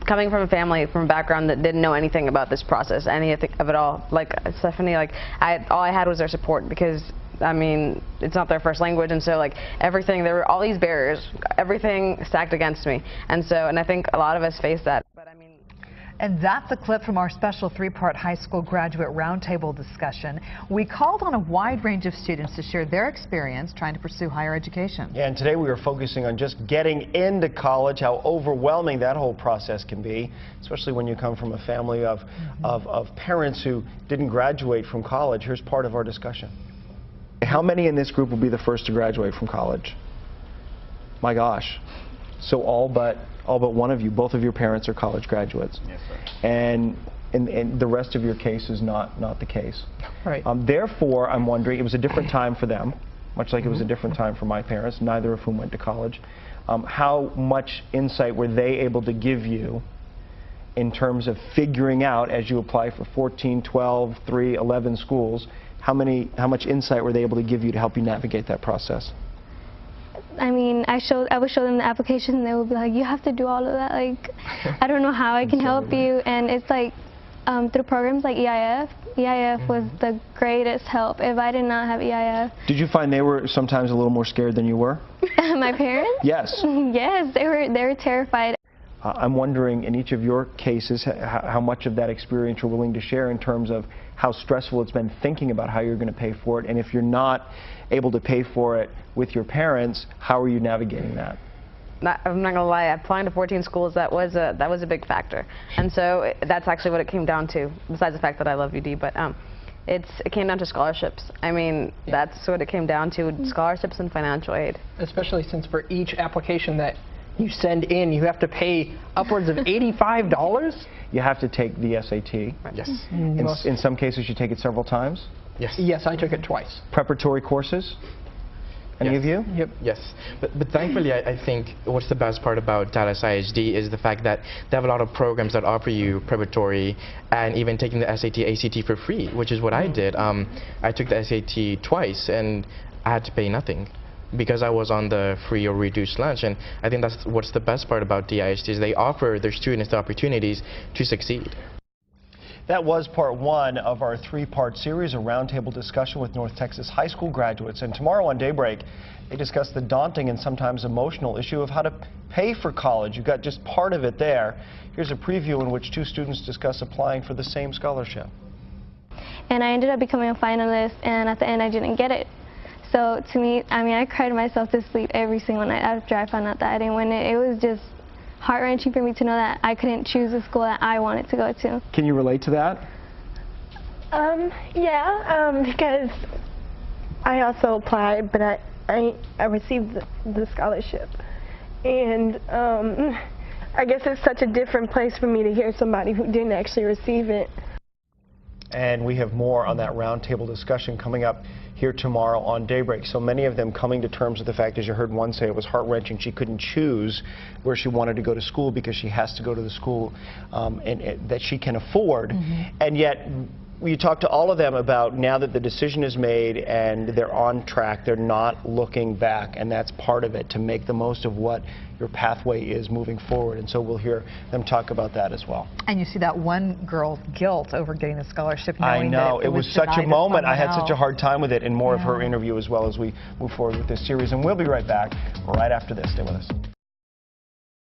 coming from a family, from a background that didn't know anything about this process, anything of it all, like Stephanie, like all I had was their support, because I mean, it's not their first language, and so like everything, there were all these barriers, everything stacked against me, and I think a lot of us face that. But I mean. And that's a clip from our special three-part high school graduate roundtable discussion. We called on a wide range of students to share their experience trying to pursue higher education. Yeah, and today we are focusing on just getting into college, how overwhelming that whole process can be, especially when you come from a family of parents who didn't graduate from college. Here's part of our discussion. How many in this group will be the first to graduate from college? My gosh. So all but one of you, both of your parents are college graduates. Yes, sir. And the rest of your case is not the case. Right. Therefore, I'm wondering, it was a different time for them, much like it was a different time for my parents, neither of whom went to college. How much insight were they able to give you in terms of figuring out, as you apply for 14, 12, 3, 11 schools, how much insight were they able to give you to help you navigate that process? I mean, I would show them the application, and they would be like, you have to do all of that. Like, I don't know how I can help you. And it's like, through programs like EIF was the greatest help. If I did not have EIF. Did you find they were sometimes a little more scared than you were? My parents? Yes. Yes, they were terrified. I'm wondering, in each of your cases, how much of that experience you're willing to share in terms of how stressful it's been thinking about how you're going to pay for it, and if you're not able to pay for it with your parents, how are you navigating that? I'm not gonna lie, applying to 14 schools, that was a big factor, and so that's actually what it came down to. Besides the fact that I love UD, but it came down to scholarships. I mean, that's what it came down to: scholarships and financial aid. Especially since for each application that you send in, you have to pay upwards of $85. You have to take the SAT. Yes. In some cases, you take it several times. Yes. Yes, I took it twice. Preparatory courses? Any of you? Yep. Yes, but thankfully I think what's the best part about Dallas ISD is the fact that they have a lot of programs that offer you preparatory and even taking the SAT, ACT for free, which is what I did. I took the SAT twice and I had to pay nothing because I was on the free or reduced lunch, and I think that's what's the best part about DISD is they offer their students the opportunities to succeed. That was part one of our three-part series, a roundtable discussion with North Texas high school graduates. And tomorrow on Daybreak, they discuss the daunting and sometimes emotional issue of how to pay for college. You've got just part of it there. Here's a preview in which two students discuss applying for the same scholarship. And I ended up becoming a finalist, and at the end I didn't get it. So to me, I mean, I cried myself to sleep every single night after I found out that I didn't win it. It was just heart-wrenching for me to know that I couldn't choose the school that I wanted to go to. Can you relate to that? Because I also applied, but I received the scholarship. And I guess it's such a different place for me to hear somebody who didn't actually receive it. And we have more on that roundtable discussion coming up here tomorrow on Daybreak. So many of them coming to terms with the fact, as you heard one say, it was heart-wrenching. She couldn't choose where she wanted to go to school because she has to go to the school that she can afford. And yet, you talk to all of them about now that the decision is made and they're on track, they're not looking back, and that's part of it, to make the most of what your pathway is moving forward. And so we'll hear them talk about that as well. And you see that one girl's guilt over getting the scholarship. I know, it was such a moment. I had such a hard time with it, and more of her Yeah. interview as well as we move forward with this series. And we'll be right back right after this. Stay with us.